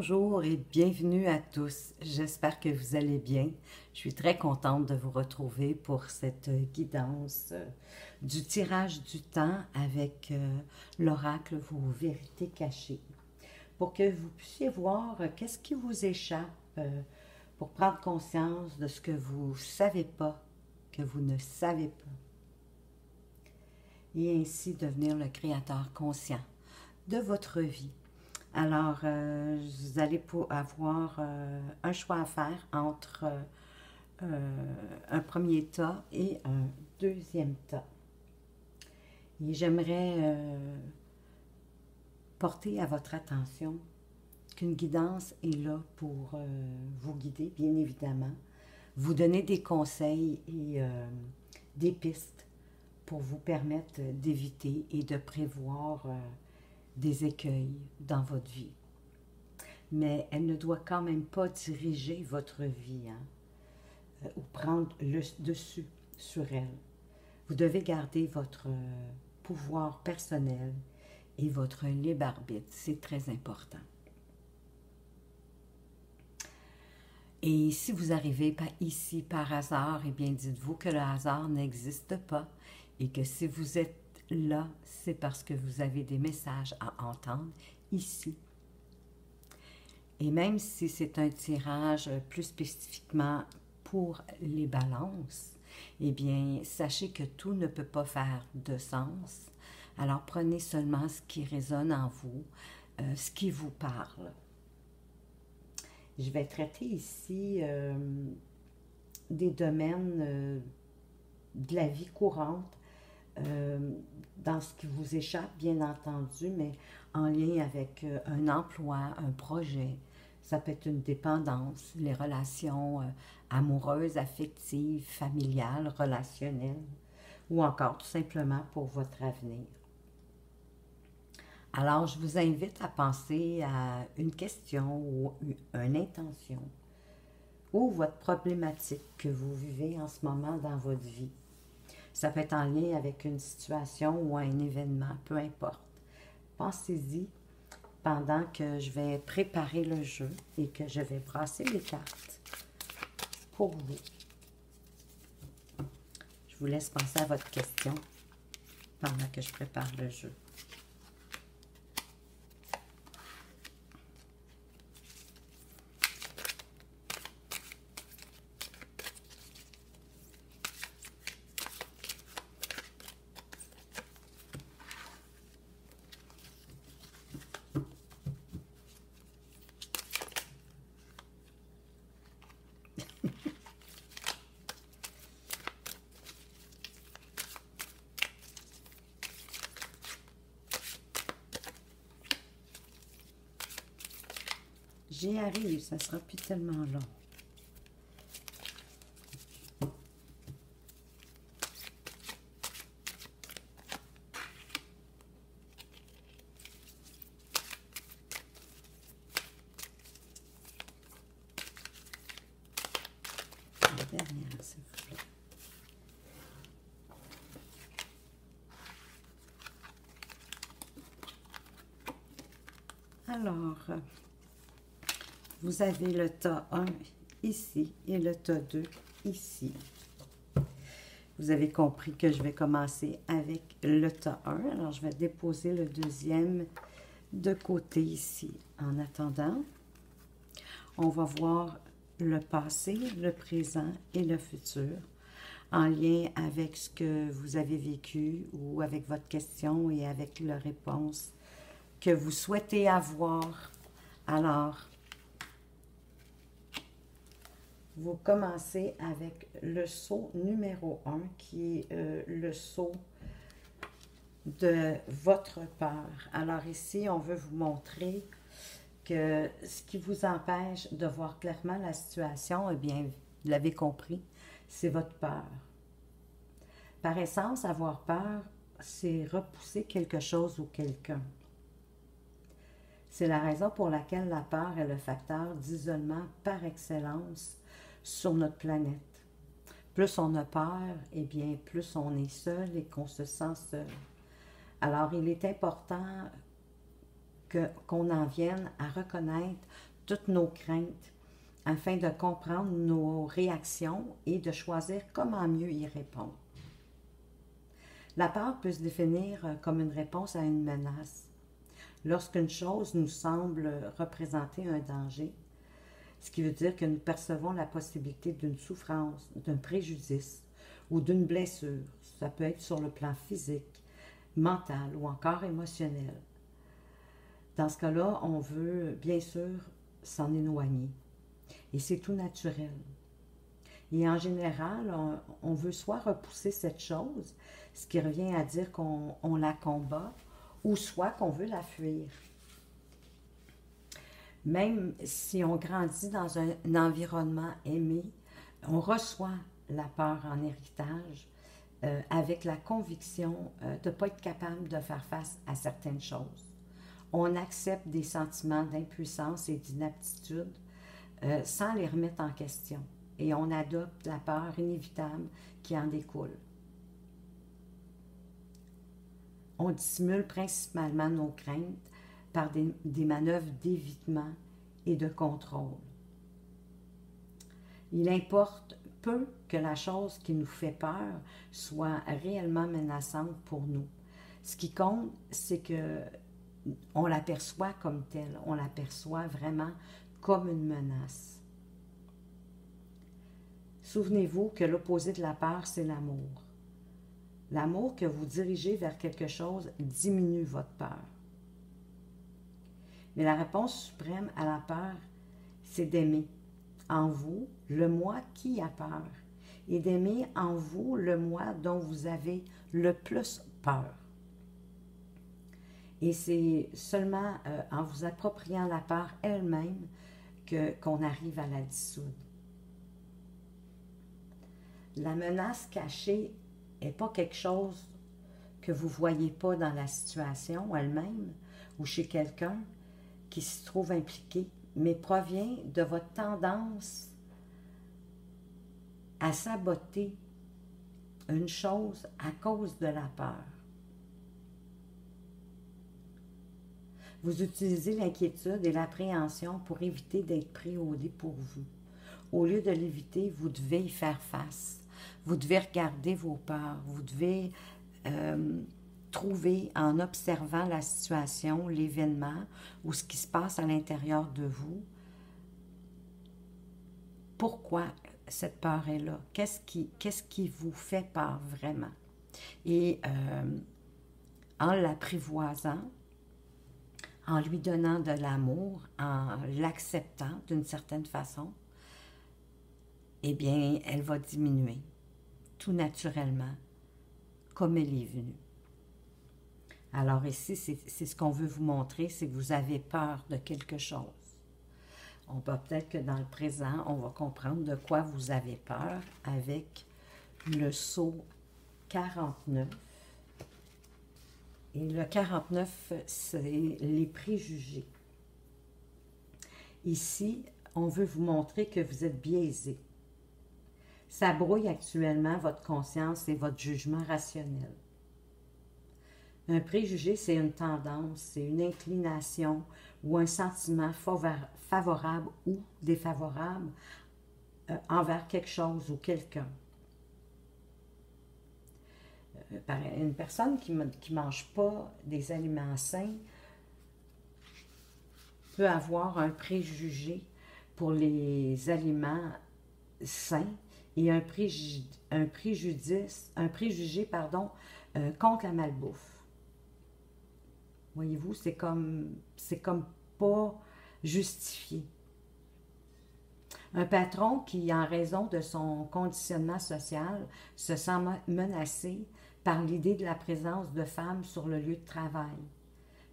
Bonjour et bienvenue à tous. J'espère que vous allez bien. Je suis très contente de vous retrouver pour cette guidance du tirage du temps avec l'oracle Vos vérités cachées. Pour que vous puissiez voir qu'est-ce qui vous échappe, pour prendre conscience de ce que vous ne savez pas, que vous ne savez pas. Et ainsi devenir le créateur conscient de votre vie. Alors, vous allez avoir un choix à faire entre un premier tas et un deuxième tas. Et j'aimerais porter à votre attention qu'une guidance est là pour vous guider, bien évidemment, vous donner des conseils et des pistes pour vous permettre d'éviter et de prévoir des écueils dans votre vie. Mais elle ne doit quand même pas diriger votre vie ou prendre le dessus sur elle. Vous devez garder votre pouvoir personnel et votre libre arbitre. C'est très important. Et si vous arrivez ici par hasard, eh bien dites-vous que le hasard n'existe pas et que si vous êtes là, c'est parce que vous avez des messages à entendre ici. Et même si c'est un tirage plus spécifiquement pour les balances, eh bien, sachez que tout ne peut pas faire de sens. Alors, prenez seulement ce qui résonne en vous, ce qui vous parle. Je vais traiter ici des domaines de la vie courante, dans ce qui vous échappe, bien entendu, mais en lien avec un emploi, un projet. Ça peut être une dépendance, les relations amoureuses, affectives, familiales, relationnelles, ou encore tout simplement pour votre avenir. Alors, je vous invite à penser à une question ou une intention, ou votre problématique que vous vivez en ce moment dans votre vie. Ça peut être en lien avec une situation ou un événement, peu importe. Pensez-y pendant que je vais préparer le jeu et que je vais brasser les cartes pour vous. Je vous laisse penser à votre question pendant que je prépare le jeu. J'y arrive, ça sera plus tellement long. La dernière, s'il vous plaît. Alors, vous avez le tas 1 ici et le tas 2 ici. Vous avez compris que je vais commencer avec le tas 1. Alors, je vais déposer le deuxième de côté ici. En attendant, on va voir le passé, le présent et le futur en lien avec ce que vous avez vécu ou avec votre question et avec la réponse que vous souhaitez avoir. Alors, vous commencez avec le saut numéro 1 qui est le saut de votre peur. Alors ici, on veut vous montrer que ce qui vous empêche de voir clairement la situation, eh bien, vous l'avez compris, c'est votre peur. Par essence, avoir peur, c'est repousser quelque chose ou quelqu'un. C'est la raison pour laquelle la peur est le facteur d'isolement par excellence sur notre planète. Plus on a peur, eh bien, plus on est seul et qu'on se sent seul. Alors, il est important qu'on en vienne à reconnaître toutes nos craintes afin de comprendre nos réactions et de choisir comment mieux y répondre. La peur peut se définir comme une réponse à une menace. Lorsqu'une chose nous semble représenter un danger, ce qui veut dire que nous percevons la possibilité d'une souffrance, d'un préjudice ou d'une blessure. Ça peut être sur le plan physique, mental ou encore émotionnel. Dans ce cas-là, on veut bien sûr s'en éloigner. Et c'est tout naturel. Et en général, on veut soit repousser cette chose, ce qui revient à dire qu'on la combat, ou soit qu'on veut la fuir. Même si on grandit dans un environnement aimé, on reçoit la peur en héritage avec la conviction de ne pas être capable de faire face à certaines choses. On accepte des sentiments d'impuissance et d'inaptitude sans les remettre en question. Et on adopte la peur inévitable qui en découle. On dissimule principalement nos craintes par des manœuvres d'évitement et de contrôle. Il importe peu que la chose qui nous fait peur soit réellement menaçante pour nous. Ce qui compte, c'est que on l'aperçoit comme telle, on l'aperçoit vraiment comme une menace. Souvenez-vous que l'opposé de la peur, c'est l'amour. L'amour que vous dirigez vers quelque chose diminue votre peur. Mais la réponse suprême à la peur, c'est d'aimer en vous le moi qui a peur et d'aimer en vous le moi dont vous avez le plus peur. Et c'est seulement en vous appropriant la peur elle-même qu'on arrive à la dissoudre. La menace cachée n'est pas quelque chose que vous ne voyez pas dans la situation elle-même ou chez quelqu'un qui se trouve impliqué, mais provient de votre tendance à saboter une chose à cause de la peur. Vous utilisez l'inquiétude et l'appréhension pour éviter d'être pris au dépourvu. Au lieu de l'éviter, vous devez y faire face. Vous devez regarder vos peurs. Vous devez trouver, en observant la situation, l'événement ou ce qui se passe à l'intérieur de vous, pourquoi cette peur est là? Qu'est-ce qui vous fait peur vraiment? Et en l'apprivoisant, en lui donnant de l'amour, en l'acceptant d'une certaine façon, eh bien, elle va diminuer, tout naturellement, comme elle est venue. Alors ici, c'est ce qu'on veut vous montrer, c'est que vous avez peur de quelque chose. On peut peut-être que dans le présent, on va comprendre de quoi vous avez peur avec le sceau 49. Et le 49, c'est les préjugés. Ici, on veut vous montrer que vous êtes biaisé. Ça brouille actuellement votre conscience et votre jugement rationnel. Un préjugé, c'est une tendance, c'est une inclination ou un sentiment favorable ou défavorable envers quelque chose ou quelqu'un. Une personne qui ne mange pas des aliments sains peut avoir un préjugé pour les aliments sains et un préjugé contre la malbouffe. Voyez-vous, c'est comme pas justifié. Un patron qui, en raison de son conditionnement social, se sent menacé par l'idée de la présence de femmes sur le lieu de travail,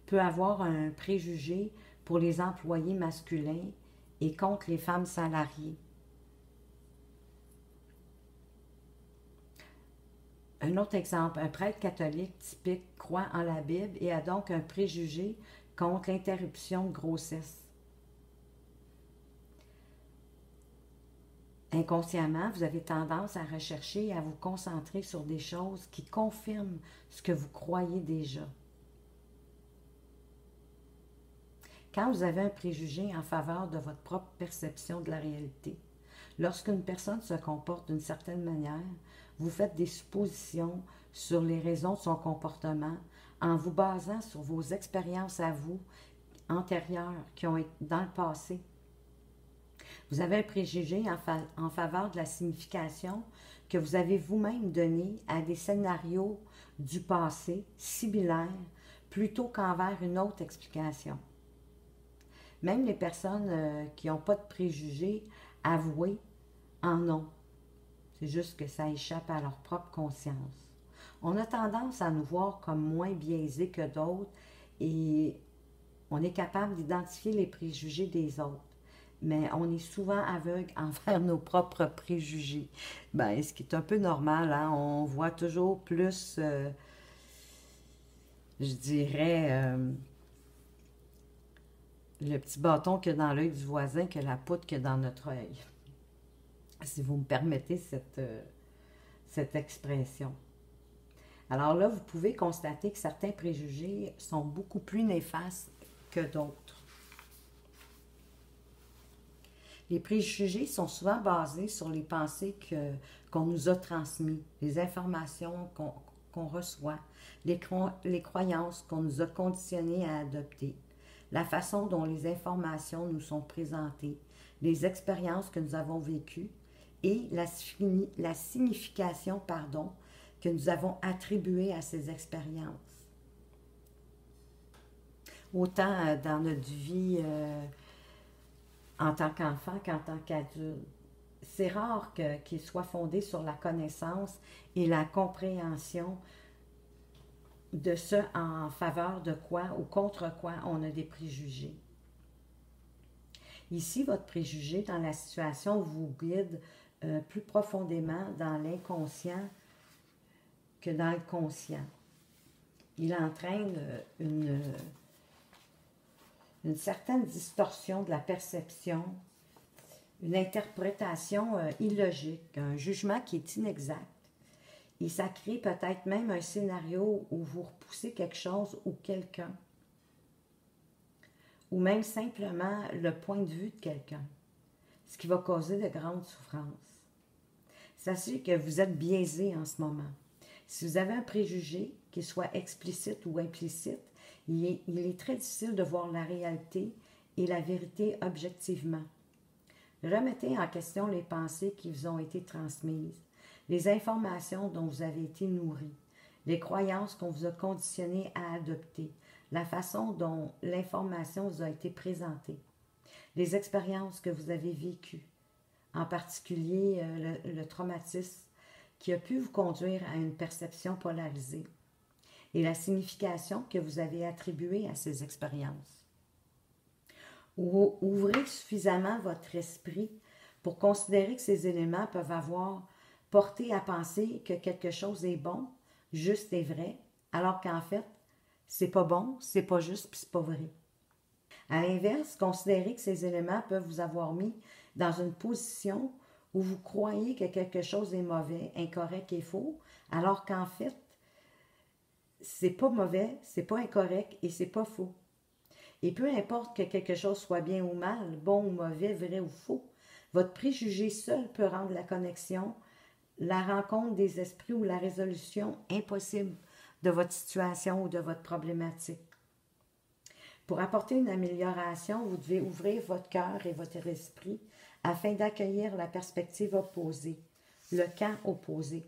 peut avoir un préjugé pour les employés masculins et contre les femmes salariées. Un autre exemple, un prêtre catholique typique croit en la Bible et a donc un préjugé contre l'interruption de grossesse. Inconsciemment, vous avez tendance à rechercher et à vous concentrer sur des choses qui confirment ce que vous croyez déjà. Quand vous avez un préjugé en faveur de votre propre perception de la réalité, lorsqu'une personne se comporte d'une certaine manière, vous faites des suppositions sur les raisons de son comportement en vous basant sur vos expériences à vous antérieures qui ont été dans le passé. Vous avez un préjugé en faveur de la signification que vous avez vous-même donnée à des scénarios du passé similaires plutôt qu'envers une autre explication. Même les personnes qui n'ont pas de préjugés avoués en ont. C'est juste que ça échappe à leur propre conscience. On a tendance à nous voir comme moins biaisés que d'autres et on est capable d'identifier les préjugés des autres. Mais on est souvent aveugle envers nos propres préjugés. Ben, ce qui est un peu normal, hein? On voit toujours plus, je dirais, le petit bâton qu'il y a dans l'œil du voisin que la poutre qu'il y a dans notre œil. Si vous me permettez cette expression. Alors là, vous pouvez constater que certains préjugés sont beaucoup plus néfastes que d'autres. Les préjugés sont souvent basés sur les pensées qu'on nous a transmises, les informations qu'on reçoit, les croyances qu'on nous a conditionnées à adopter, la façon dont les informations nous sont présentées, les expériences que nous avons vécues et la signification, que nous avons attribuée à ces expériences. Autant dans notre vie en tant qu'enfant qu'en tant qu'adulte. C'est rare qu'il soit fondé sur la connaissance et la compréhension de ce en faveur de quoi ou contre quoi on a des préjugés. Ici, votre préjugé dans la situation vous guide plus profondément dans l'inconscient que dans le conscient. Il entraîne une certaine distorsion de la perception, une interprétation illogique, un jugement qui est inexact. Et ça crée peut-être même un scénario où vous repoussez quelque chose ou quelqu'un, ou même simplement le point de vue de quelqu'un, ce qui va causer de grandes souffrances. Sachez que vous êtes biaisé en ce moment. Si vous avez un préjugé, qu'il soit explicite ou implicite, il est très difficile de voir la réalité et la vérité objectivement. Remettez en question les pensées qui vous ont été transmises, les informations dont vous avez été nourris, les croyances qu'on vous a conditionnées à adopter, la façon dont l'information vous a été présentée, les expériences que vous avez vécues, en particulier le traumatisme qui a pu vous conduire à une perception polarisée et la signification que vous avez attribuée à ces expériences. Ouvrez suffisamment votre esprit pour considérer que ces éléments peuvent avoir porté à penser que quelque chose est bon, juste et vrai, alors qu'en fait, c'est pas bon, c'est pas juste, puis c'est pas vrai. À l'inverse, considérez que ces éléments peuvent vous avoir mis dans une position où vous croyez que quelque chose est mauvais, incorrect et faux, alors qu'en fait, c'est pas mauvais, c'est pas incorrect et c'est pas faux. Et peu importe que quelque chose soit bien ou mal, bon ou mauvais, vrai ou faux, votre préjugé seul peut rendre la connexion, la rencontre des esprits ou la résolution impossible de votre situation ou de votre problématique. Pour apporter une amélioration, vous devez ouvrir votre cœur et votre esprit afin d'accueillir la perspective opposée, le camp opposé.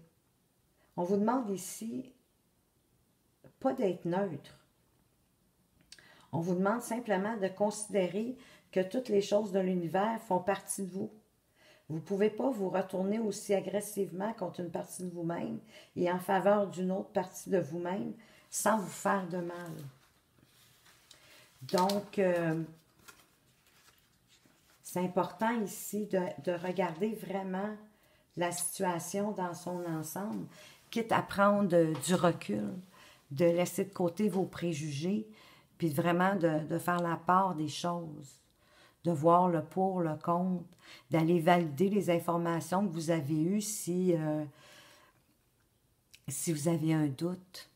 On vous demande ici pas d'être neutre. On vous demande simplement de considérer que toutes les choses de l'univers font partie de vous. Vous ne pouvez pas vous retourner aussi agressivement contre une partie de vous-même et en faveur d'une autre partie de vous-même sans vous faire de mal. Donc, c'est important ici de regarder vraiment la situation dans son ensemble, quitte à prendre du recul, de laisser de côté vos préjugés, puis vraiment de faire la part des choses, de voir le pour, le contre, d'aller valider les informations que vous avez eues si vous avez un doute.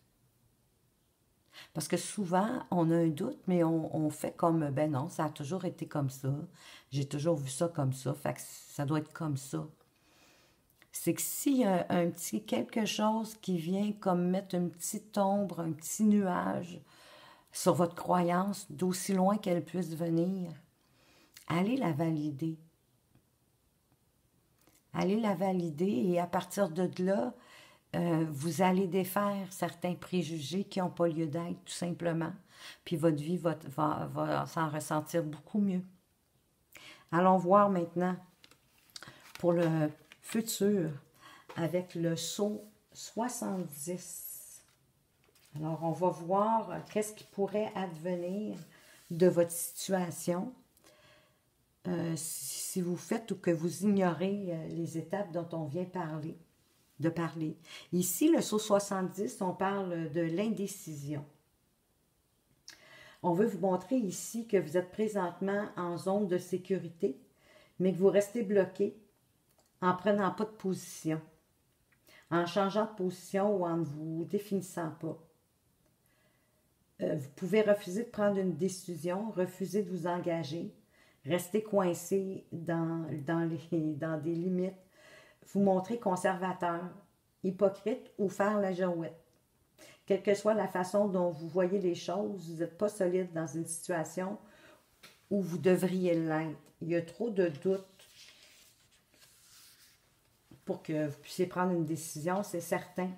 Parce que souvent, on a un doute, mais on fait comme, ben non, ça a toujours été comme ça. J'ai toujours vu ça comme ça, fait que ça doit être comme ça. C'est que s'il y a un petit quelque chose qui vient comme mettre une petite ombre, un petit nuage sur votre croyance, d'aussi loin qu'elle puisse venir, allez la valider. Allez la valider et à partir de là, vous allez défaire certains préjugés qui n'ont pas lieu d'être, tout simplement. Puis votre vie va s'en ressentir beaucoup mieux. Allons voir maintenant pour le futur avec le saut 70. Alors, on va voir qu'est-ce qui pourrait advenir de votre situation si vous faites ou que vous ignorez les étapes dont on vient de parler. Ici, le saut 70, on parle de l'indécision. On veut vous montrer ici que vous êtes présentement en zone de sécurité, mais que vous restez bloqué en ne prenant pas de position, en changeant de position ou en ne vous définissant pas. Vous pouvez refuser de prendre une décision, refuser de vous engager, rester coincé dans des limites, vous montrer conservateur, hypocrite ou faire la girouette. Quelle que soit la façon dont vous voyez les choses, vous n'êtes pas solide dans une situation où vous devriez l'être. Il y a trop de doutes pour que vous puissiez prendre une décision, c'est certain.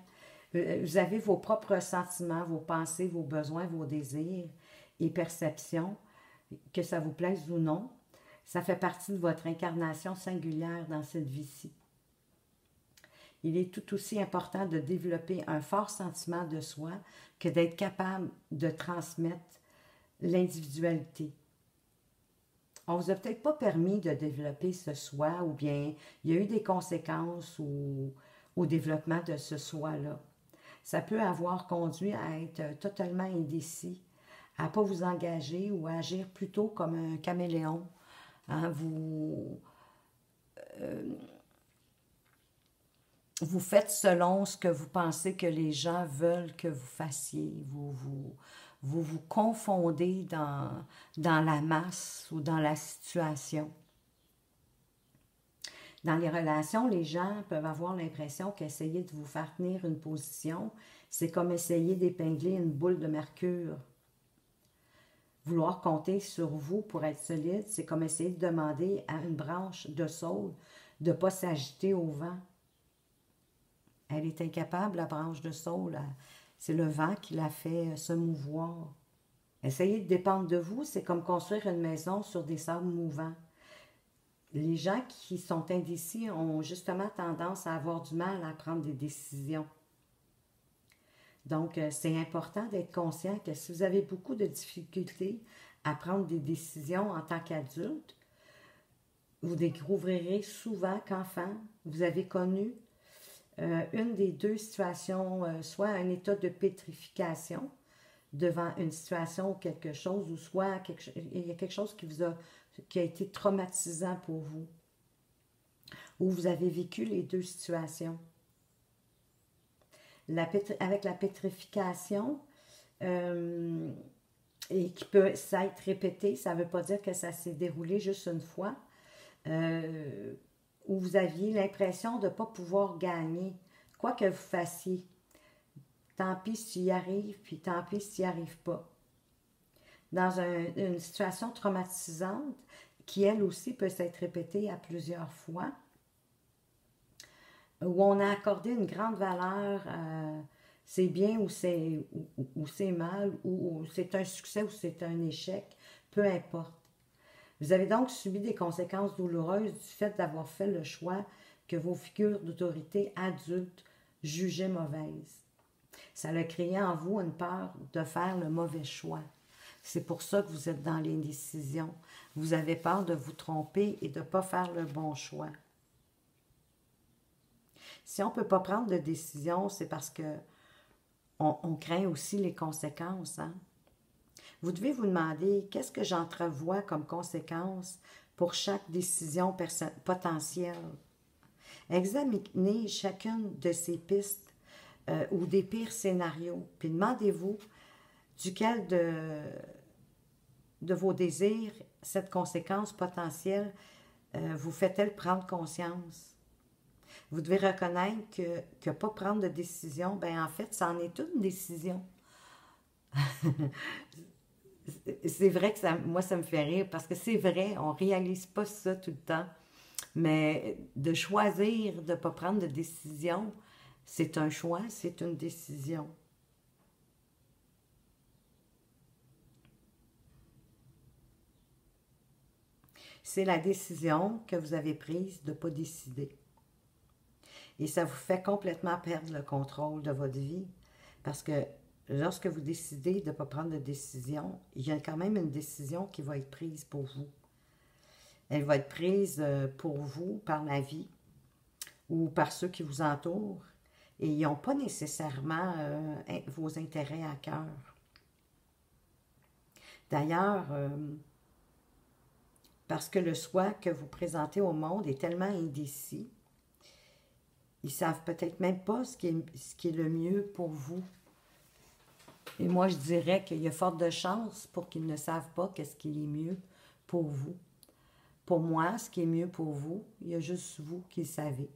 Vous avez vos propres sentiments, vos pensées, vos besoins, vos désirs et perceptions, que ça vous plaise ou non. Ça fait partie de votre incarnation singulière dans cette vie-ci. Il est tout aussi important de développer un fort sentiment de soi que d'être capable de transmettre l'individualité. On ne vous a peut-être pas permis de développer ce soi ou bien il y a eu des conséquences au développement de ce soi-là. Ça peut avoir conduit à être totalement indécis, à ne pas vous engager ou à agir plutôt comme un caméléon. Hein, vous faites selon ce que vous pensez que les gens veulent que vous fassiez. Vous confondez dans la masse ou dans la situation. Dans les relations, les gens peuvent avoir l'impression qu'essayer de vous faire tenir une position, c'est comme essayer d'épingler une boule de mercure. Vouloir compter sur vous pour être solide, c'est comme essayer de demander à une branche de saule de ne pas s'agiter au vent. Elle est incapable, la branche de saule. C'est le vent qui la fait se mouvoir. Essayer de dépendre de vous, c'est comme construire une maison sur des sables mouvants. Les gens qui sont indécis ont justement tendance à avoir du mal à prendre des décisions. Donc, c'est important d'être conscient que si vous avez beaucoup de difficultés à prendre des décisions en tant qu'adulte, vous découvrirez souvent qu'enfant, vous avez connu une des deux situations, soit un état de pétrification devant une situation ou quelque chose, ou soit il y a quelque chose qui a été traumatisant pour vous, ou vous avez vécu les deux situations. Avec la pétrification, et qui peut s'être répétée, ça ne veut pas dire que ça s'est déroulé juste une fois, où vous aviez l'impression de ne pas pouvoir gagner, quoi que vous fassiez. Tant pis si tu y arrives, puis tant pis si tu n'y arrives pas. Dans une situation traumatisante, qui elle aussi peut s'être répétée à plusieurs fois, où on a accordé une grande valeur à c'est bien ou c'est mal, ou c'est un succès ou c'est un échec, peu importe. Vous avez donc subi des conséquences douloureuses du fait d'avoir fait le choix que vos figures d'autorité adultes jugeaient mauvaises. Ça a créé en vous une peur de faire le mauvais choix. C'est pour ça que vous êtes dans l'indécision. Vous avez peur de vous tromper et de ne pas faire le bon choix. Si on ne peut pas prendre de décision, c'est parce que on craint aussi les conséquences. Hein? Vous devez vous demander, qu'est-ce que j'entrevois comme conséquence pour chaque décision potentielle? Examinez chacune de ces pistes ou des pires scénarios, puis demandez-vous, duquel de vos désirs, cette conséquence potentielle vous fait-elle prendre conscience? Vous devez reconnaître que pas prendre de décision, ben en fait, ça en est une décision. C'est vrai que moi, ça me fait rire parce que c'est vrai, on réalise pas ça tout le temps. Mais de choisir de ne pas prendre de décision, c'est un choix, c'est une décision. C'est la décision que vous avez prise de ne pas décider. Et ça vous fait complètement perdre le contrôle de votre vie. Parce que lorsque vous décidez de ne pas prendre de décision, il y a quand même une décision qui va être prise pour vous. Elle va être prise pour vous par la vie ou par ceux qui vous entourent. Et ils n'ont pas nécessairement vos intérêts à cœur. D'ailleurs, parce que le soi que vous présentez au monde est tellement indécis, ils ne savent peut-être même pas ce qui est le mieux pour vous. Et moi, je dirais qu'il y a forte de chances pour qu'ils ne savent pas qu'est-ce qui est mieux pour vous. Pour moi, ce qui est mieux pour vous, il y a juste vous qui le savez.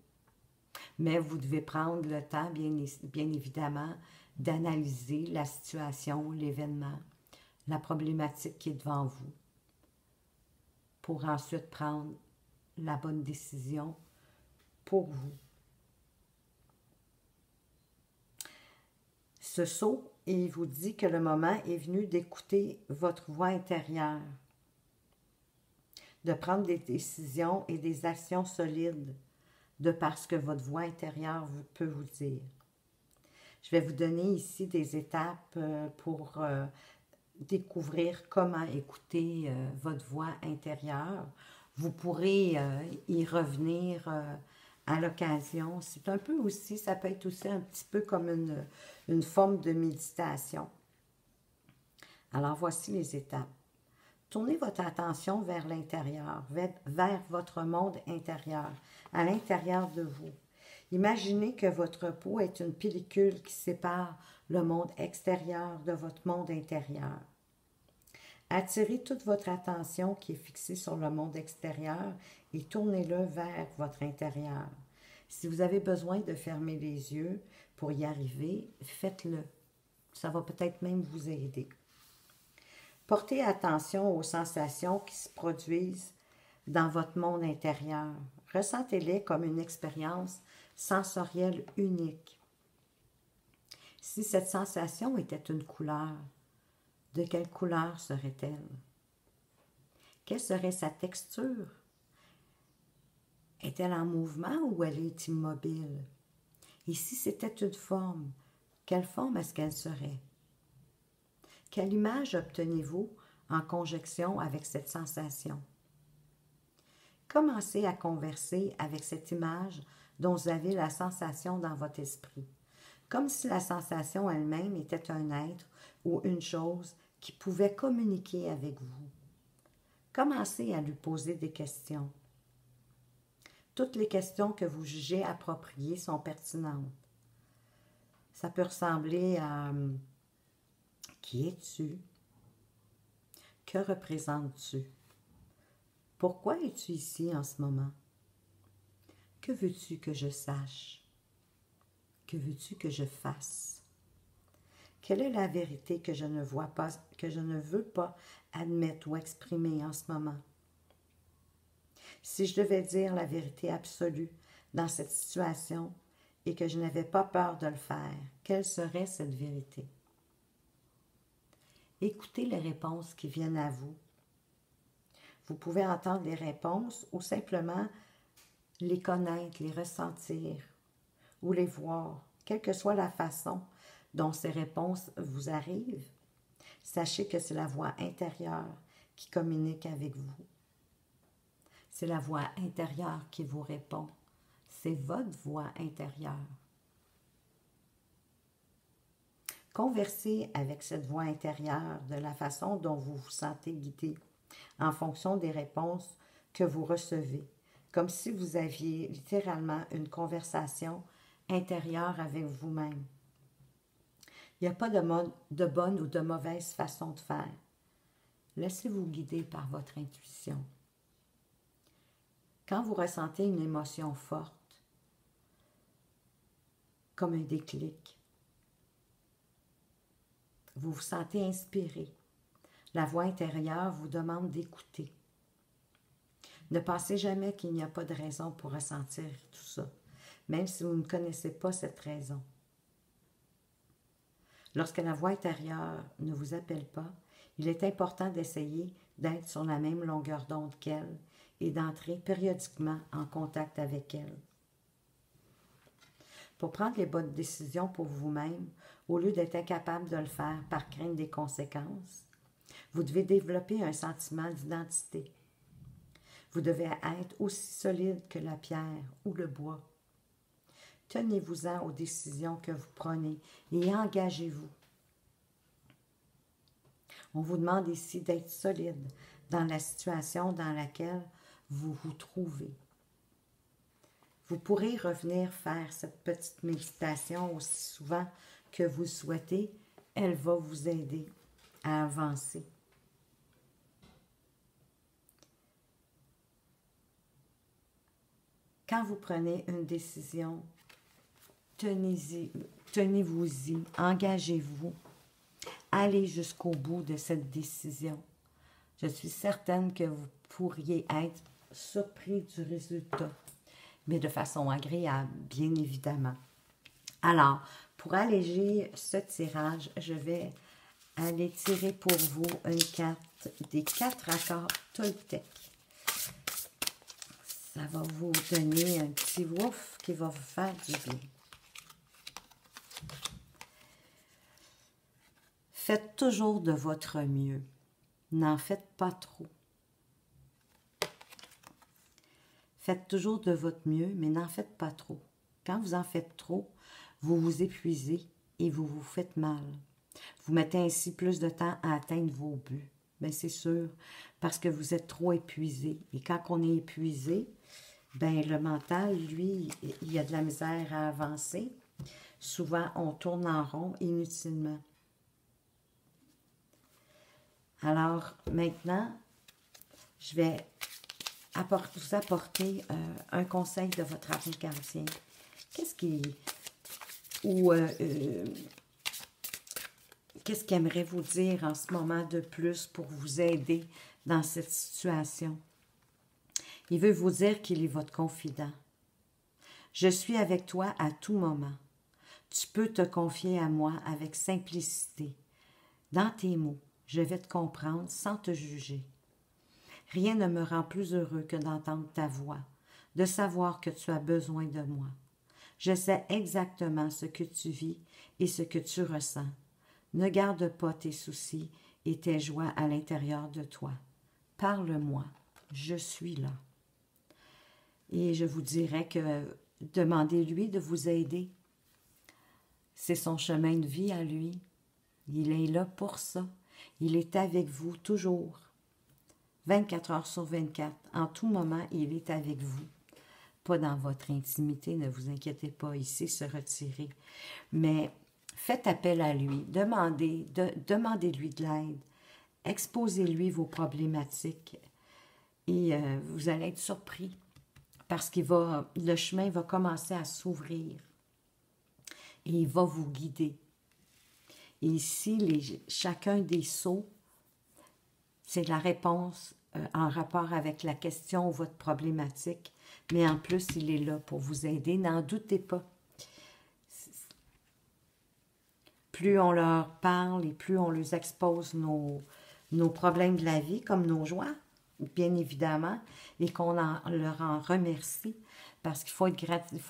Mais vous devez prendre le temps, bien évidemment, d'analyser la situation, l'événement, la problématique qui est devant vous, pour ensuite prendre la bonne décision pour vous. Ce saut, il vous dit que le moment est venu d'écouter votre voix intérieure, de prendre des décisions et des actions solides de parce que votre voix intérieure peut vous dire. Je vais vous donner ici des étapes pour découvrir comment écouter votre voix intérieure. Vous pourrez y revenir à l'occasion. C'est un peu aussi, ça peut être aussi un petit peu comme une forme de méditation. Alors voici les étapes. Tournez votre attention vers l'intérieur, vers votre monde intérieur, à l'intérieur de vous. Imaginez que votre peau est une pellicule qui sépare le monde extérieur de votre monde intérieur. Attirez toute votre attention qui est fixée sur le monde extérieur et tournez-le vers votre intérieur. Si vous avez besoin de fermer les yeux pour y arriver, faites-le. Ça va peut-être même vous aider. Portez attention aux sensations qui se produisent dans votre monde intérieur. Ressentez-les comme une expérience sensorielle unique. Si cette sensation était une couleur, de quelle couleur serait-elle? Quelle serait sa texture? Est-elle en mouvement ou elle est immobile? Et si c'était une forme, quelle forme est-ce qu'elle serait? Quelle image obtenez-vous en conjonction avec cette sensation? Commencez à converser avec cette image dont vous avez la sensation dans votre esprit, comme si la sensation elle-même était un être ou une chose qui pouvait communiquer avec vous. Commencez à lui poser des questions. Toutes les questions que vous jugez appropriées sont pertinentes. Ça peut ressembler à « Qui es-tu? Que représentes-tu? Pourquoi es-tu ici en ce moment? Que veux-tu que je sache? Que veux-tu que je fasse? Quelle est la vérité que je ne vois pas, que je ne veux pas admettre ou exprimer en ce moment? Si je devais dire la vérité absolue dans cette situation et que je n'avais pas peur de le faire, quelle serait cette vérité? Écoutez les réponses qui viennent à vous. Vous pouvez entendre les réponses ou simplement les connaître, les ressentir ou les voir, quelle que soit la façon dont ces réponses vous arrivent. Sachez que c'est la voix intérieure qui communique avec vous. C'est la voix intérieure qui vous répond. C'est votre voix intérieure. Conversez avec cette voix intérieure de la façon dont vous vous sentez guidé, en fonction des réponses que vous recevez, comme si vous aviez littéralement une conversation intérieure avec vous-même. Il n'y a pas de bonne ou de mauvaise façon de faire. Laissez-vous guider par votre intuition. Quand vous ressentez une émotion forte, comme un déclic, vous vous sentez inspiré. La voix intérieure vous demande d'écouter. Ne pensez jamais qu'il n'y a pas de raison pour ressentir tout ça, même si vous ne connaissez pas cette raison. Lorsque la voix intérieure ne vous appelle pas, il est important d'essayer d'être sur la même longueur d'onde qu'elle et d'entrer périodiquement en contact avec elle. Pour prendre les bonnes décisions pour vous-même, au lieu d'être incapable de le faire par crainte des conséquences, vous devez développer un sentiment d'identité. Vous devez être aussi solide que la pierre ou le bois. Tenez-vous-en aux décisions que vous prenez et engagez-vous. On vous demande ici d'être solide dans la situation dans laquelle vous vous trouvez. Vous pourrez revenir faire cette petite méditation aussi souvent que vous le souhaitez. Elle va vous aider à avancer. Quand vous prenez une décision, tenez-vous-y, engagez-vous, allez jusqu'au bout de cette décision. Je suis certaine que vous pourriez être surpris du résultat, mais de façon agréable, bien évidemment. Alors, pour alléger ce tirage, je vais aller tirer pour vous une carte des 4 accords Toltec. Ça va vous donner un petit wouf qui va vous faire du bien. Faites toujours de votre mieux. N'en faites pas trop. Faites toujours de votre mieux, mais n'en faites pas trop. Quand vous en faites trop, vous vous épuisez et vous vous faites mal. Vous mettez ainsi plus de temps à atteindre vos buts. Bien, c'est sûr, parce que vous êtes trop épuisé. Et quand on est épuisé, ben le mental, lui, il a de la misère à avancer. Souvent, on tourne en rond inutilement. Alors, maintenant, je vais vous apporter un conseil de votre ange gardien. Qu'est-ce qu'il aimerait vous dire en ce moment de plus pour vous aider dans cette situation? Il veut vous dire qu'il est votre confident. Je suis avec toi à tout moment. Tu peux te confier à moi avec simplicité. Dans tes mots, je vais te comprendre sans te juger. Rien ne me rend plus heureux que d'entendre ta voix, de savoir que tu as besoin de moi. Je sais exactement ce que tu vis et ce que tu ressens. Ne garde pas tes soucis et tes joies à l'intérieur de toi. Parle-moi, je suis là. Et je vous dirais que demandez-lui de vous aider. C'est son chemin de vie à lui. Il est là pour ça. Il est avec vous toujours. 24 heures sur 24. En tout moment, il est avec vous. Pas dans votre intimité, ne vous inquiétez pas, il sait se retirer. Mais faites appel à lui. Demandez-lui de l'aide. Exposez-lui vos problématiques. Et vous allez être surpris. Parce que le chemin va commencer à s'ouvrir. Et il va vous guider. Et ici, chacun des sauts, c'est la réponse en rapport avec la question ou votre problématique. Mais en plus, il est là pour vous aider. N'en doutez pas. Plus on leur parle et plus on leur expose nos problèmes de la vie, comme nos joies, bien évidemment, et qu'on leur en remercie, parce qu'il faut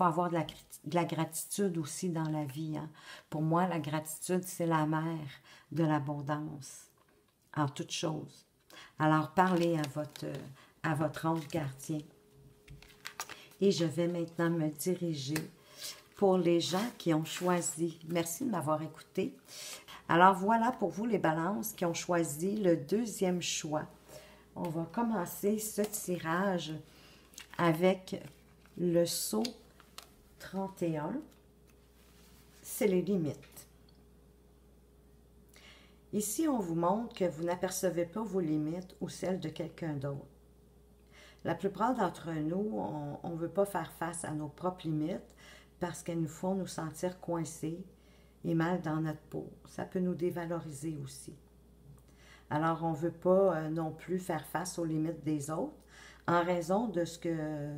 avoir de la gratitude aussi dans la vie. Hein. Pour moi, la gratitude, c'est la mère de l'abondance, en toutes choses. Alors, parlez à votre ange gardien. Et je vais maintenant me diriger pour les gens qui ont choisi. Merci de m'avoir écouté. Alors, voilà pour vous les balances qui ont choisi le deuxième choix. On va commencer ce tirage avec le sceau 31. C'est les limites. Ici, on vous montre que vous n'apercevez pas vos limites ou celles de quelqu'un d'autre. La plupart d'entre nous, on ne veut pas faire face à nos propres limites parce qu'elles nous font nous sentir coincés et mal dans notre peau. Ça peut nous dévaloriser aussi. Alors, on ne veut pas non plus faire face aux limites des autres en raison de ce que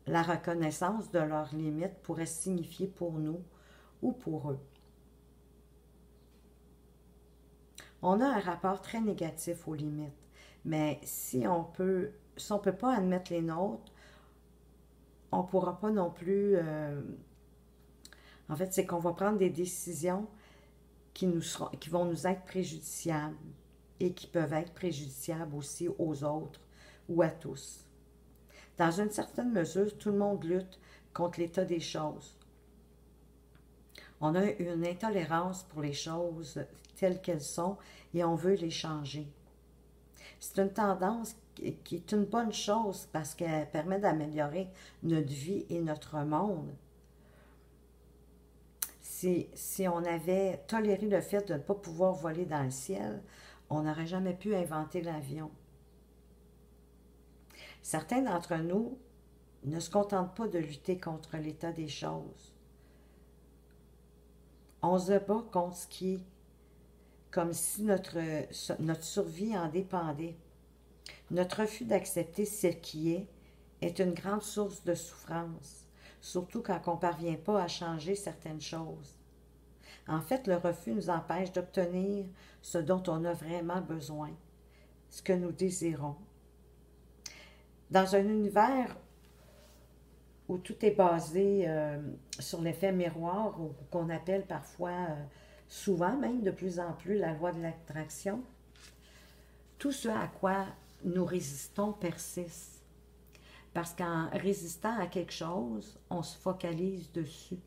la reconnaissance de leurs limites pourrait signifier pour nous ou pour eux. On a un rapport très négatif aux limites, mais si on peut pas admettre les nôtres, on ne pourra pas non plus... en fait, c'est qu'on va prendre des décisions qui vont nous être préjudiciables et qui peuvent être préjudiciables aussi aux autres ou à tous. Dans une certaine mesure, tout le monde lutte contre l'état des choses. On a une intolérance pour les choses telles qu'elles sont et on veut les changer. C'est une tendance qui est une bonne chose parce qu'elle permet d'améliorer notre vie et notre monde. Si on avait toléré le fait de ne pas pouvoir voler dans le ciel, on n'aurait jamais pu inventer l'avion. Certains d'entre nous ne se contentent pas de lutter contre l'état des choses. On se bat contre ce qui est, comme si notre survie en dépendait. Notre refus d'accepter ce qui est une grande source de souffrance, surtout quand on ne parvient pas à changer certaines choses. En fait, le refus nous empêche d'obtenir ce dont on a vraiment besoin, ce que nous désirons. Dans un univers où tout est basé sur l'effet miroir, ou qu'on appelle parfois, souvent même de plus en plus, la loi de l'attraction, tout ce à quoi nous résistons persiste. Parce qu'en résistant à quelque chose, on se focalise dessus.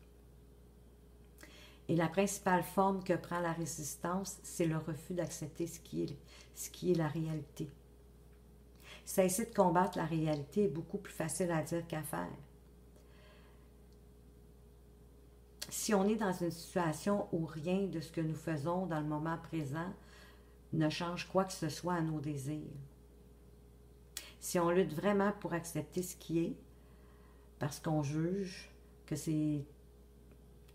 Et la principale forme que prend la résistance, c'est le refus d'accepter ce qui est la réalité. Cesser de combattre la réalité est beaucoup plus facile à dire qu'à faire. Si on est dans une situation où rien de ce que nous faisons dans le moment présent ne change quoi que ce soit à nos désirs, si on lutte vraiment pour accepter ce qui est, parce qu'on juge que c'est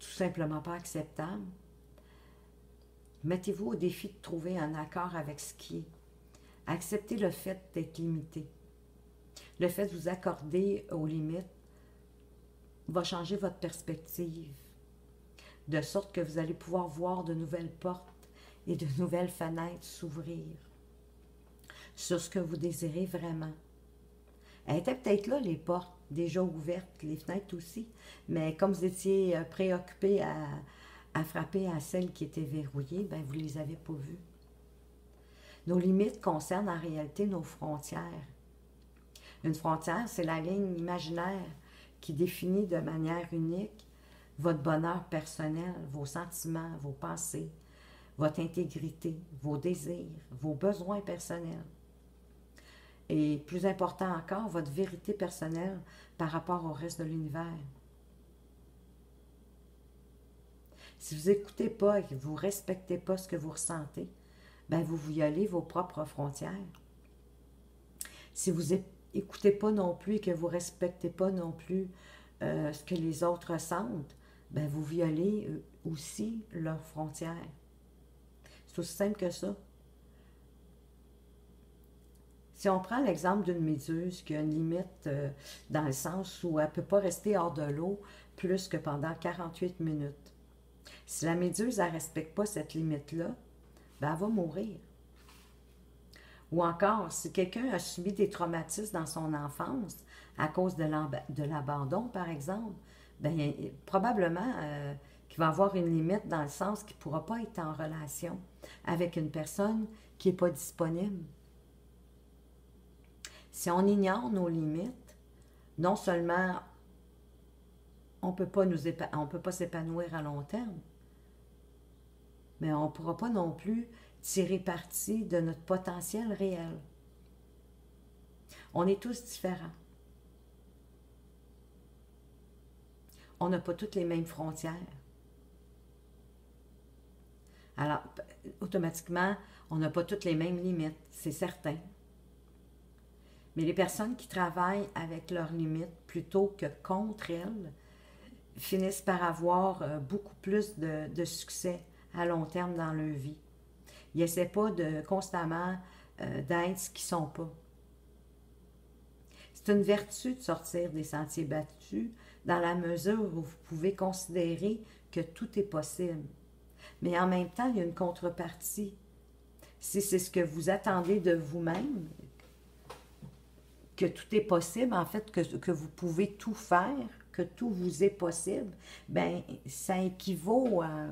tout simplement pas acceptable, mettez-vous au défi de trouver un accord avec ce qui est. Acceptez le fait d'être limité. Le fait de vous accorder aux limites va changer votre perspective, de sorte que vous allez pouvoir voir de nouvelles portes et de nouvelles fenêtres s'ouvrir sur ce que vous désirez vraiment. Elles étaient peut-être là, les portes, déjà ouvertes, les fenêtres aussi, mais comme vous étiez préoccupé à frapper à celles qui étaient verrouillées, ben vous ne les avez pas vues. Nos limites concernent en réalité nos frontières. Une frontière, c'est la ligne imaginaire qui définit de manière unique votre bonheur personnel, vos sentiments, vos pensées, votre intégrité, vos désirs, vos besoins personnels. Et plus important encore, votre vérité personnelle par rapport au reste de l'univers. Si vous n'écoutez pas et que vous ne respectez pas ce que vous ressentez, ben vous violez vos propres frontières. Si vous n'écoutez pas non plus et que vous ne respectez pas non plus ce que les autres ressentent, ben vous violez aussi leurs frontières. C'est aussi simple que ça. Si on prend l'exemple d'une méduse qui a une limite dans le sens où elle ne peut pas rester hors de l'eau plus que pendant 48 minutes. Si la méduse ne respecte pas cette limite-là, ben elle va mourir. Ou encore, si quelqu'un a subi des traumatismes dans son enfance à cause de l'abandon, par exemple, ben, probablement qu'il va avoir une limite dans le sens qu'il ne pourra pas être en relation avec une personne qui n'est pas disponible. Si on ignore nos limites, non seulement on ne peut pas s'épanouir à long terme, mais on ne pourra pas non plus tirer parti de notre potentiel réel. On est tous différents. On n'a pas toutes les mêmes frontières. Alors, automatiquement, on n'a pas toutes les mêmes limites, c'est certain. Mais les personnes qui travaillent avec leurs limites plutôt que contre elles finissent par avoir beaucoup plus de succès à long terme dans leur vie. Ils n'essaient pas de constamment d'être ce qu'ils ne sont pas. C'est une vertu de sortir des sentiers battus dans la mesure où vous pouvez considérer que tout est possible. Mais en même temps, il y a une contrepartie. Si c'est ce que vous attendez de vous-même, que tout est possible, en fait, que vous pouvez tout faire, que tout vous est possible, bien, ça équivaut à...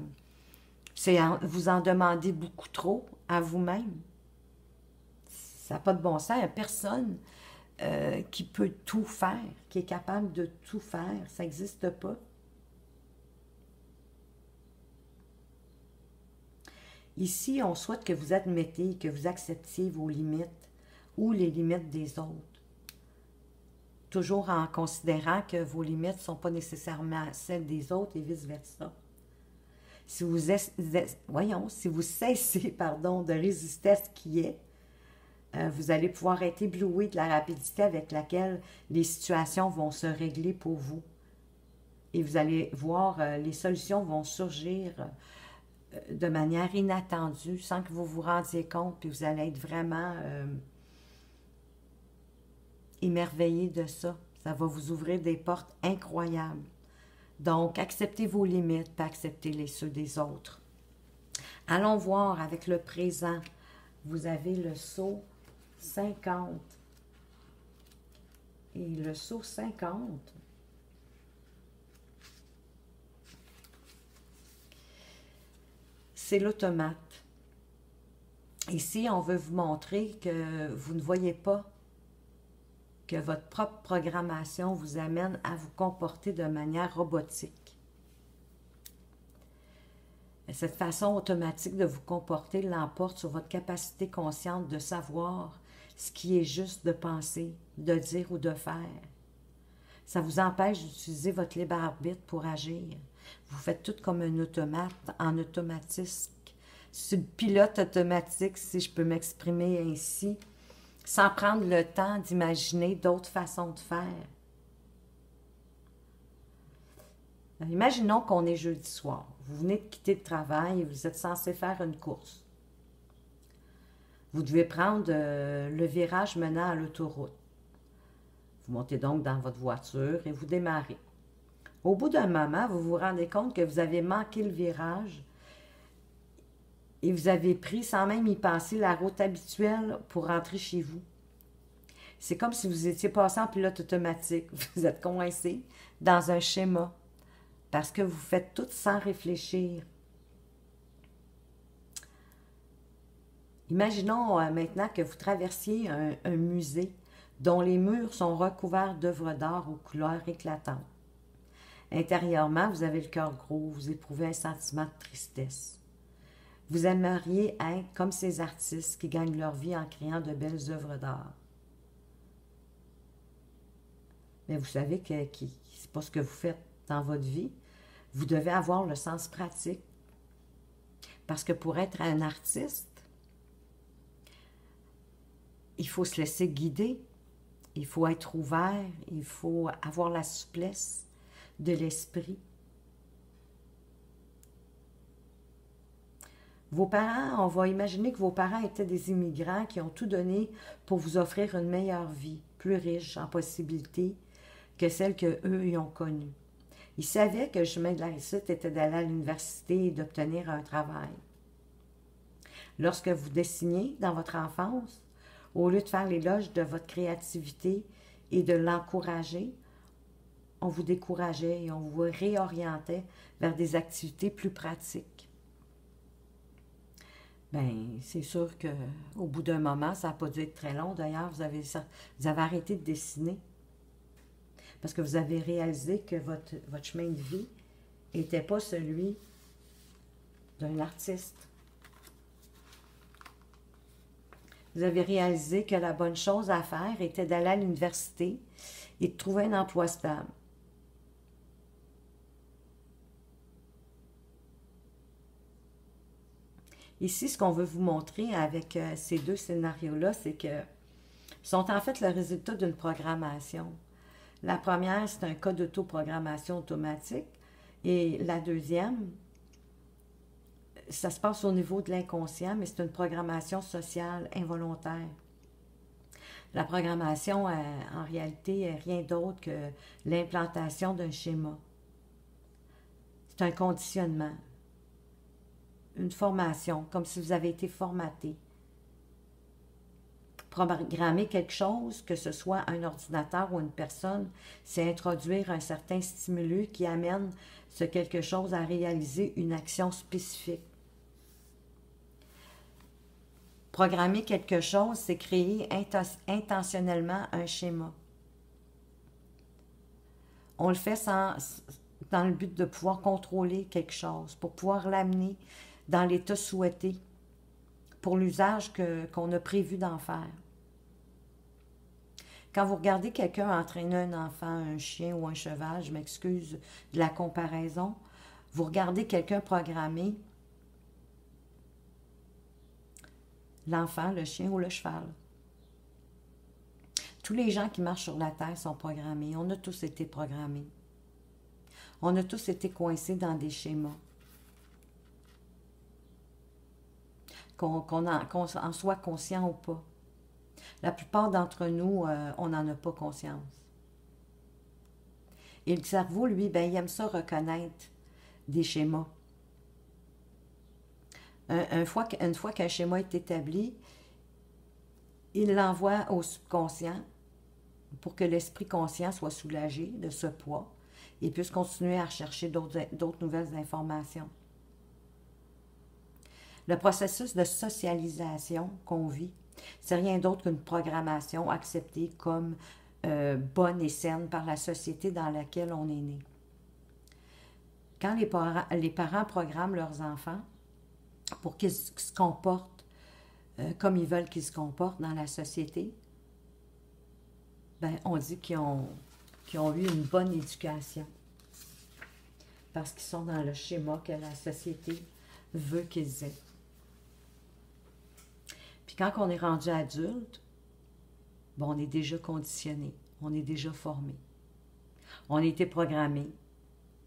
vous en demandez beaucoup trop à vous-même. Ça n'a pas de bon sens. Il n'y a personne qui peut tout faire, qui est capable de tout faire. Ça n'existe pas. Ici, on souhaite que vous admettiez, que vous acceptiez vos limites ou les limites des autres. Toujours en considérant que vos limites ne sont pas nécessairement celles des autres et vice-versa. Si vous cessez de résister à ce qui est, vous allez pouvoir être ébloui de la rapidité avec laquelle les situations vont se régler pour vous. Et vous allez voir, les solutions vont surgir de manière inattendue, sans que vous vous rendiez compte, puis vous allez être vraiment émerveillé de ça. Ça va vous ouvrir des portes incroyables. Donc, acceptez vos limites, puis acceptez ceux des autres. Allons voir avec le présent. Vous avez le sceau 50. Et le sceau 50, c'est l'automate. Ici, on veut vous montrer que vous ne voyez pas que votre propre programmation vous amène à vous comporter de manière robotique. Cette façon automatique de vous comporter l'emporte sur votre capacité consciente de savoir ce qui est juste de penser, de dire ou de faire. Ça vous empêche d'utiliser votre libre arbitre pour agir. Vous faites tout comme un automate, en automatisme. C'est le pilote automatique, si je peux m'exprimer ainsi, sans prendre le temps d'imaginer d'autres façons de faire. Imaginons qu'on est jeudi soir. Vous venez de quitter le travail et vous êtes censé faire une course. Vous devez prendre le virage menant à l'autoroute. Vous montez donc dans votre voiture et vous démarrez. Au bout d'un moment, vous vous rendez compte que vous avez manqué le virage et vous avez pris, sans même y penser, la route habituelle pour rentrer chez vous. C'est comme si vous étiez passé en pilote automatique. Vous êtes coincé dans un schéma parce que vous faites tout sans réfléchir. Imaginons maintenant que vous traversiez un musée dont les murs sont recouverts d'œuvres d'art aux couleurs éclatantes. Intérieurement, vous avez le cœur gros, vous éprouvez un sentiment de tristesse. Vous aimeriez être comme ces artistes qui gagnent leur vie en créant de belles œuvres d'art. Mais vous savez que ce n'est pas ce que vous faites dans votre vie. Vous devez avoir le sens pratique. Parce que pour être un artiste, il faut se laisser guider, il faut être ouvert, il faut avoir la souplesse de l'esprit. Vos parents, on va imaginer que vos parents étaient des immigrants qui ont tout donné pour vous offrir une meilleure vie, plus riche en possibilités que celle qu'eux y ont connue. Ils savaient que le chemin de la réussite était d'aller à l'université et d'obtenir un travail. Lorsque vous dessiniez dans votre enfance, au lieu de faire l'éloge de votre créativité et de l'encourager, on vous décourageait et on vous réorientait vers des activités plus pratiques. Bien, c'est sûr qu'au bout d'un moment, ça n'a pas dû être très long. D'ailleurs, vous avez arrêté de dessiner parce que vous avez réalisé que votre chemin de vie n'était pas celui d'un artiste. Vous avez réalisé que la bonne chose à faire était d'aller à l'université et de trouver un emploi stable. Ici, ce qu'on veut vous montrer avec ces deux scénarios-là, c'est que sont en fait le résultat d'une programmation. La première, c'est un cas d'autoprogrammation automatique. Et la deuxième, ça se passe au niveau de l'inconscient, mais c'est une programmation sociale involontaire. La programmation, en réalité, est rien d'autre que l'implantation d'un schéma. C'est un conditionnement, une formation, comme si vous avez été formaté. Programmer quelque chose, que ce soit un ordinateur ou une personne, c'est introduire un certain stimulus qui amène ce quelque chose à réaliser une action spécifique. Programmer quelque chose, c'est créer intentionnellement un schéma. On le fait dans le but de pouvoir contrôler quelque chose, pour pouvoir l'amener dans l'état souhaité, pour l'usage qu'on a prévu d'en faire. Quand vous regardez quelqu'un entraîner un enfant, un chien ou un cheval, je m'excuse de la comparaison, vous regardez quelqu'un programmer l'enfant, le chien ou le cheval. Tous les gens qui marchent sur la terre sont programmés. On a tous été programmés. On a tous été coincés dans des schémas. Qu'on en soit conscient ou pas. La plupart d'entre nous, on n'en a pas conscience. Et le cerveau, lui, ben, il aime ça reconnaître des schémas. Une fois qu'un schéma est établi, il l'envoie au subconscient pour que l'esprit conscient soit soulagé de ce poids et puisse continuer à rechercher d'autres nouvelles informations. Le processus de socialisation qu'on vit, c'est rien d'autre qu'une programmation acceptée comme bonne et saine par la société dans laquelle on est né. Quand les parents programment leurs enfants pour qu'ils se comportent comme ils veulent qu'ils se comportent dans la société, ben, on dit qu'ils ont eu une bonne éducation. Parce qu'ils sont dans le schéma que la société veut qu'ils aient. Puis quand on est rendu adulte, ben, on est déjà conditionné, on est déjà formé. On a été programmé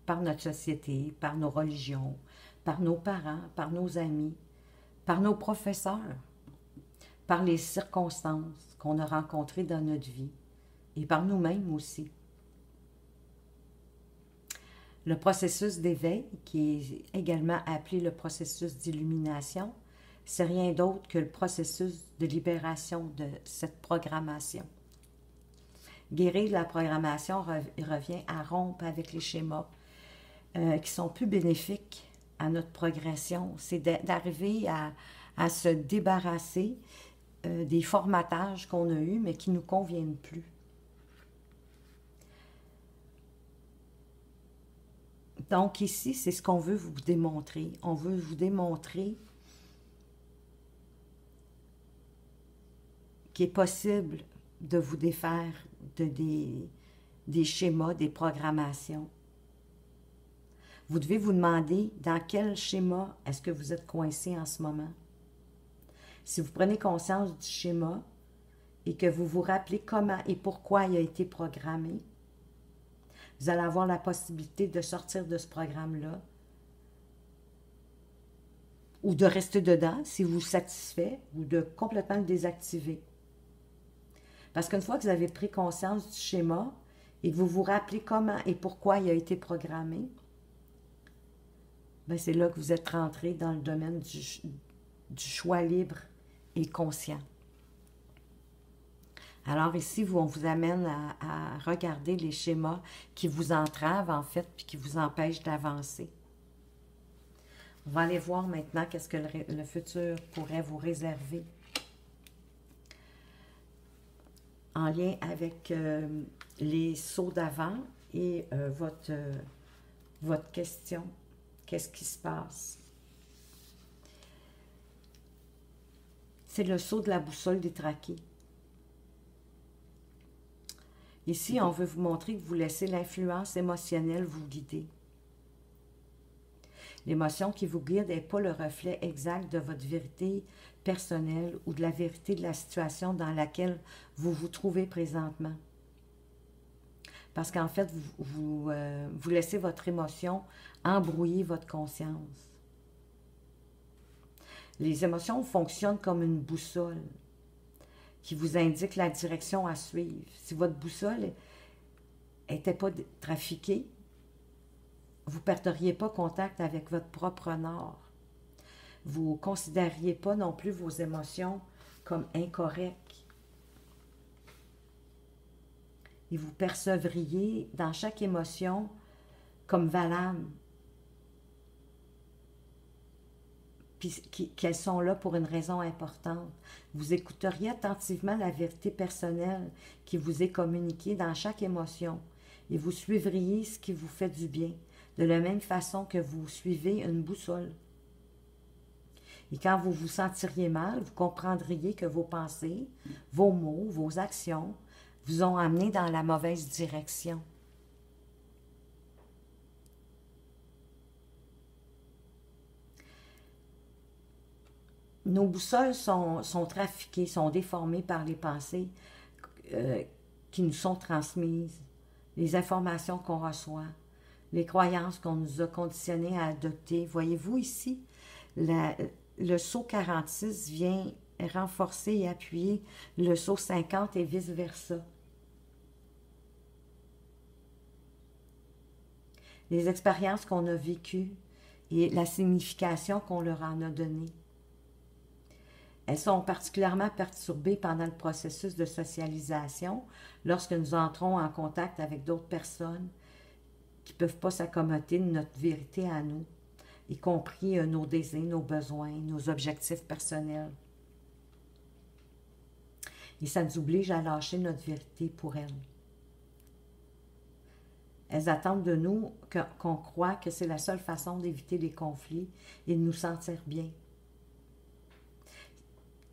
par notre société, par nos religions, par nos parents, par nos amis, par nos professeurs, par les circonstances qu'on a rencontrées dans notre vie et par nous-mêmes aussi. Le processus d'éveil, qui est également appelé le processus d'illumination, c'est rien d'autre que le processus de libération de cette programmation. Guérir la programmation revient à rompre avec les schémas qui sont plus bénéfiques à notre progression. C'est d'arriver à se débarrasser des formatages qu'on a eus, mais qui ne nous conviennent plus. Donc ici, c'est ce qu'on veut vous démontrer. On veut vous démontrer qu'il est possible de vous défaire des schémas, des programmations. Vous devez vous demander dans quel schéma est-ce que vous êtes coincé en ce moment. Si vous prenez conscience du schéma et que vous vous rappelez comment et pourquoi il a été programmé, vous allez avoir la possibilité de sortir de ce programme-là ou de rester dedans si vous satisfait ou de complètement le désactiver. Parce qu'une fois que vous avez pris conscience du schéma et que vous vous rappelez comment et pourquoi il a été programmé, ben c'est là que vous êtes rentré dans le domaine du choix libre et conscient. Alors ici, on vous amène à regarder les schémas qui vous entravent en fait, puis qui vous empêchent d'avancer. On va aller voir maintenant qu'est-ce que le futur pourrait vous réserver. En lien avec les sauts d'avant et votre question. Qu'est-ce qui se passe? C'est le saut de la boussole détraquée. Ici, on veut vous montrer que vous laissez l'influence émotionnelle vous guider. L'émotion qui vous guide n'est pas le reflet exact de votre vérité personnelle ou de la vérité de la situation dans laquelle vous vous trouvez présentement. Parce qu'en fait, vous laissez votre émotion embrouiller votre conscience. Les émotions fonctionnent comme une boussole qui vous indique la direction à suivre. Si votre boussole n'était pas trafiquée, vous ne perdriez pas contact avec votre propre nord. Vous ne considériez pas non plus vos émotions comme incorrectes. Et vous percevriez dans chaque émotion comme valable, puis qu'elles sont là pour une raison importante. Vous écouteriez attentivement la vérité personnelle qui vous est communiquée dans chaque émotion et vous suivriez ce qui vous fait du bien, de la même façon que vous suivez une boussole. Et quand vous vous sentiriez mal, vous comprendriez que vos pensées, vos mots, vos actions vous ont amené dans la mauvaise direction. Nos boussoles sont trafiquées, sont déformées par les pensées qui nous sont transmises, les informations qu'on reçoit, les croyances qu'on nous a conditionnés à adopter. Voyez-vous ici, le saut 46 vient renforcer et appuyer le saut 50 et vice-versa. Les expériences qu'on a vécues et la signification qu'on leur en a donnée. Elles sont particulièrement perturbées pendant le processus de socialisation, lorsque nous entrons en contact avec d'autres personnes qui ne peuvent pas s'accommoder de notre vérité à nous, y compris nos désirs, nos besoins, nos objectifs personnels. Et ça nous oblige à lâcher notre vérité pour elles. Elles attendent de nous qu'on croit que c'est la seule façon d'éviter les conflits et de nous sentir bien.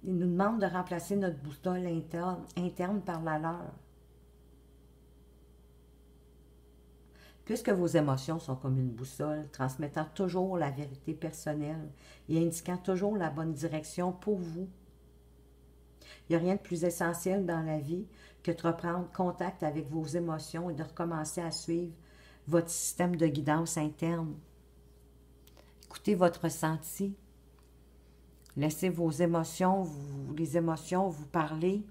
Ils nous demandent de remplacer notre boussole interne par la leur. Puisque vos émotions sont comme une boussole, transmettant toujours la vérité personnelle et indiquant toujours la bonne direction pour vous. Il n'y a rien de plus essentiel dans la vie que de reprendre contact avec vos émotions et de recommencer à suivre votre système de guidance interne. Écoutez votre ressenti. Laissez vos émotions, les émotions vous parler.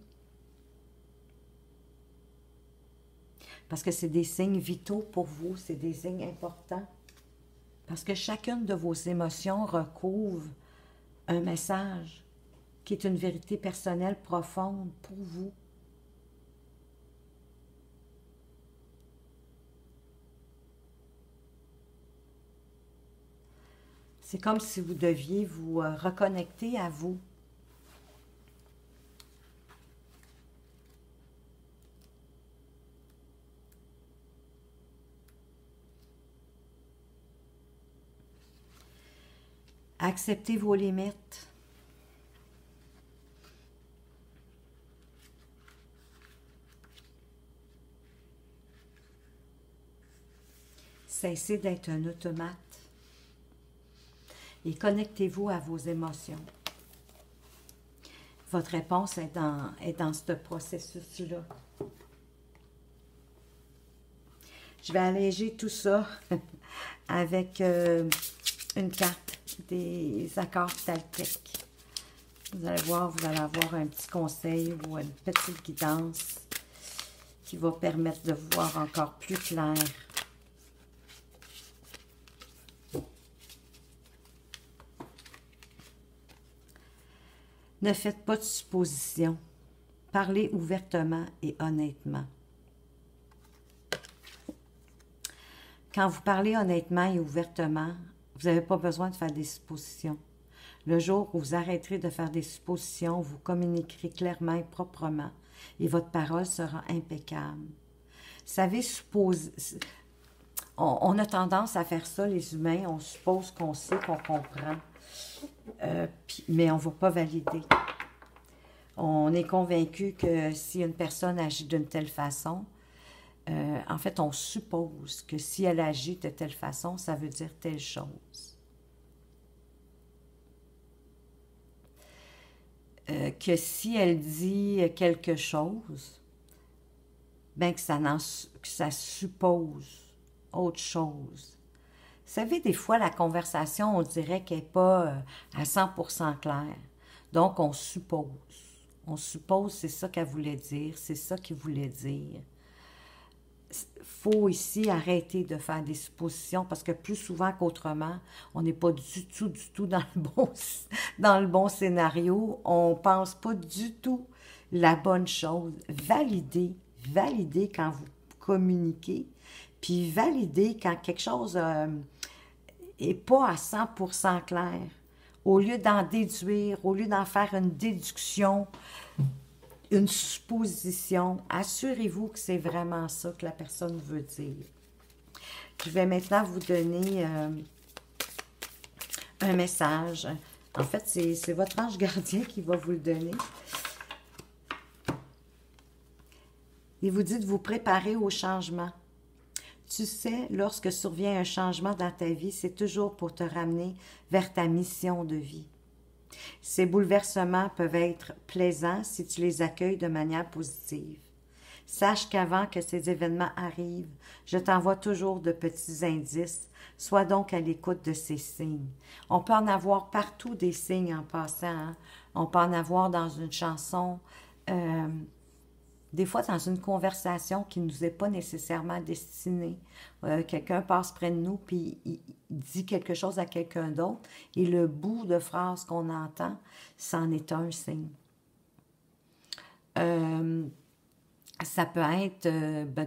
Parce que c'est des signes vitaux pour vous, c'est des signes importants. Parce que chacune de vos émotions recouvre un message qui est une vérité personnelle profonde pour vous. C'est comme si vous deviez vous reconnecter à vous. Acceptez vos limites. Cessez d'être un automate. Et connectez-vous à vos émotions. Votre réponse est dans ce processus-là. Je vais alléger tout ça avec une carte des accords Taltec. Vous allez voir, vous allez avoir un petit conseil ou une petite guidance qui va permettre de voir encore plus clair. Ne faites pas de suppositions. Parlez ouvertement et honnêtement. Quand vous parlez honnêtement et ouvertement, vous n'avez pas besoin de faire des suppositions. Le jour où vous arrêterez de faire des suppositions, vous communiquerez clairement et proprement et votre parole sera impeccable. Vous savez, on a tendance à faire ça, les humains. On suppose qu'on sait, qu'on comprend. Mais on ne va pas valider. On est convaincu que si une personne agit d'une telle façon, en fait, on suppose que si elle agit de telle façon, ça veut dire telle chose. que si elle dit quelque chose, ben que ça suppose autre chose. Vous savez, des fois, la conversation, on dirait qu'elle n'est pas à 100% claire. Donc, on suppose. On suppose c'est ça qu'elle voulait dire, c'est ça qu'il voulait dire. Faut ici arrêter de faire des suppositions parce que plus souvent qu'autrement, on n'est pas du tout dans le bon scénario. On pense pas du tout la bonne chose. Validez quand vous communiquez, puis validez quand quelque chose est pas à 100% clair. Au lieu d'en déduire, au lieu d'en faire une déduction, une supposition, assurez-vous que c'est vraiment ça que la personne veut dire. Je vais maintenant vous donner un message. En fait, c'est votre ange gardien qui va vous le donner. Il vous dit de vous préparer au changement. Tu sais, lorsque survient un changement dans ta vie, c'est toujours pour te ramener vers ta mission de vie. Ces bouleversements peuvent être plaisants si tu les accueilles de manière positive. Sache qu'avant que ces événements arrivent, je t'envoie toujours de petits indices. Sois donc à l'écoute de ces signes. On peut en avoir partout des signes en passant. Hein? On peut en avoir dans une chanson, des fois dans une conversation qui ne nous est pas nécessairement destinée. Quelqu'un passe près de nous puis il dit quelque chose à quelqu'un d'autre et le bout de phrase qu'on entend, c'en est un signe. Ça peut être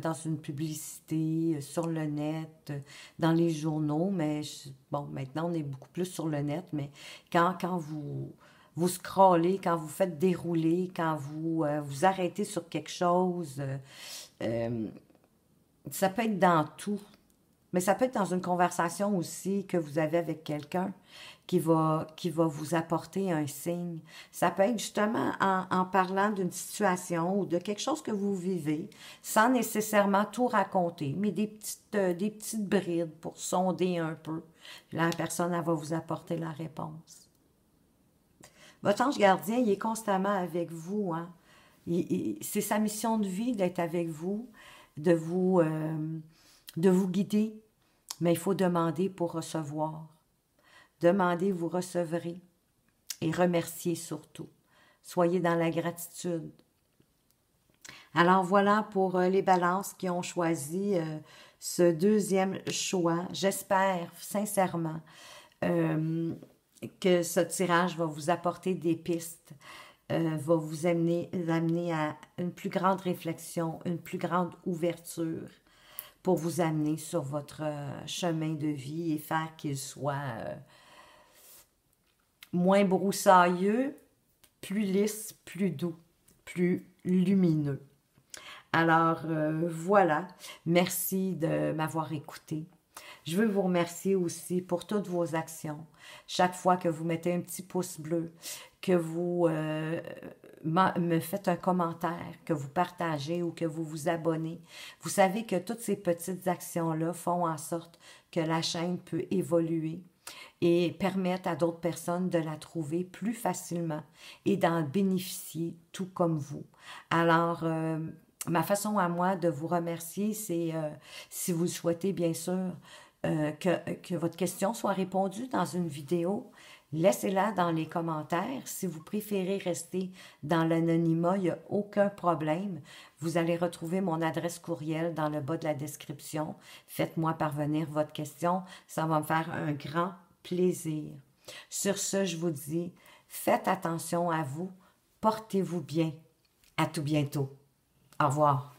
dans une publicité, sur le net, dans les journaux, mais bon, maintenant on est beaucoup plus sur le net, mais quand vous scrollez, quand vous faites dérouler, quand vous vous arrêtez sur quelque chose, ça peut être dans tout. Mais ça peut être dans une conversation aussi que vous avez avec quelqu'un qui va vous apporter un signe. Ça peut être justement en parlant d'une situation ou de quelque chose que vous vivez, sans nécessairement tout raconter, mais des petites brides pour sonder un peu. La personne, elle va vous apporter la réponse. Votre ange gardien, il est constamment avec vous. Hein? C'est sa mission de vie d'être avec vous, de vous guider. Mais il faut demander pour recevoir. Demandez, vous recevrez. Et remerciez surtout. Soyez dans la gratitude. Alors voilà pour les balances qui ont choisi ce deuxième choix. J'espère sincèrement que ce tirage va vous apporter des pistes, va vous amener à une plus grande réflexion, une plus grande ouverture pour vous amener sur votre chemin de vie et faire qu'il soit moins broussailleux, plus lisse, plus doux, plus lumineux. Alors, voilà. Merci de m'avoir écouté. Je veux vous remercier aussi pour toutes vos actions. Chaque fois que vous mettez un petit pouce bleu, que vous me faites un commentaire, que vous partagez ou que vous vous abonnez, vous savez que toutes ces petites actions-là font en sorte que la chaîne peut évoluer et permettre à d'autres personnes de la trouver plus facilement et d'en bénéficier tout comme vous. Alors, ma façon à moi de vous remercier, c'est, si vous le souhaitez bien sûr, que votre question soit répondue dans une vidéo, laissez-la dans les commentaires. Si vous préférez rester dans l'anonymat, il n'y a aucun problème. Vous allez retrouver mon adresse courriel dans le bas de la description. Faites-moi parvenir votre question. Ça va me faire un grand plaisir. Sur ce, je vous dis, faites attention à vous. Portez-vous bien. À tout bientôt. Au revoir.